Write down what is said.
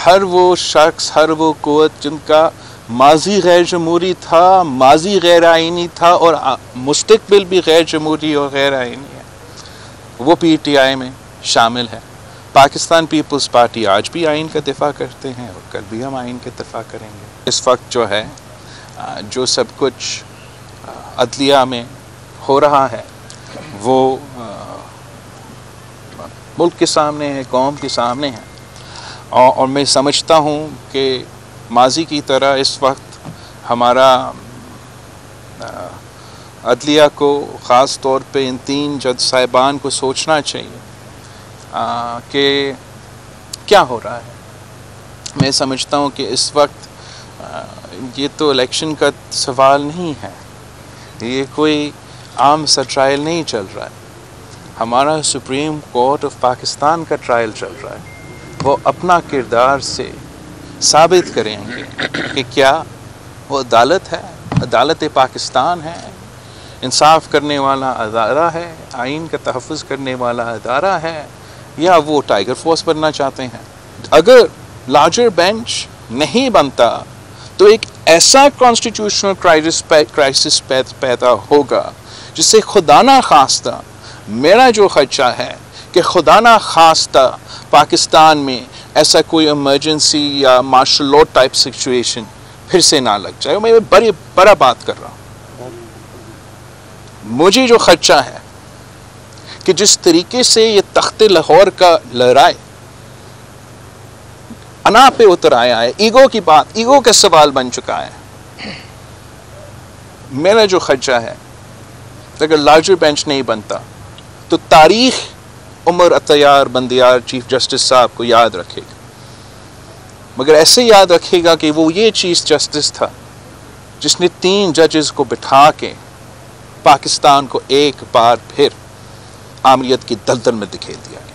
ہر وہ شخص، ہر وہ قوت جن کا ماضی غیر جمہوری تھا، ماضی غیر آئینی تھا اور مستقبل بھی غیر جمہوری اور غیر آئینی ہے، وہ پی ٹی آئی میں شامل ہے۔ پاکستان پیپلز پارٹی آج بھی آئین کا دفاع کرتے ہیں اور کل بھی ہم آئین کا دفاع کریں گے۔ اس وقت جو ہے جو سب کچھ عدلیہ میں ہو رہا ہے وہ ملک کے سامنے ہے، قوم کے سامنے ہے، اور میں سمجھتا ہوں کہ ماضی کی طرح اس وقت ہمارا عدلیہ کو، خاص طور پہ ان 3 جج صاحبان کو سوچنا چاہیے کہ کیا ہو رہا ہے۔ میں سمجھتا ہوں کہ اس وقت یہ تو الیکشن کا سوال نہیں ہے، یہ کوئی عام سا ٹرائل نہیں چل رہا ہے، ہمارا سپریم کورٹ آف پاکستان کا ٹرائل چل رہا ہے۔ وہ اپنا کردار سے ثابت کریں گے کہ کیا وہ عدالت ہے، عدالت پاکستان ہے، انصاف کرنے والا ادارہ ہے، آئین کا تحفظ کرنے والا ادارہ ہے، یا وہ ٹائیگر فورس بننا چاہتے ہیں۔ اگر لارجر بینچ نہیں بنتا تو ایک ایسا کانسٹیٹیوشنل کرائسس پیدا ہوگا جس سے خدا نہ خواستہ، میرا جو خدشہ ہے کہ خدا نہ خواستہ پاکستان میں ایسا کوئی ایمرجنسی یا مارشل لاء ٹائپ سچویشن پھر سے نہ لگ جائے۔ میں بڑی بڑا بات کر رہا ہوں۔ مجھے جو خدشہ ہے کہ جس طریقے سے یہ تخت لاہور کا لڑائی انا پہ اتر آیا ہے، ایگو کی بات، ایگو کا سوال بن چکا ہے۔ میرا جو خدشہ ہے اگر لارجر بینچ نہیں بنتا تو تاریخ عمر عطیار بندیار چیف جسٹس صاحب کو یاد رکھے گا، مگر ایسے یاد رکھے گا کہ وہ یہ چیف جسٹس تھا جس نے 3 ججز کو بٹھا کے پاکستان کو ایک بار پھر آمریت کی دلدل میں دکھیل دیا گیا۔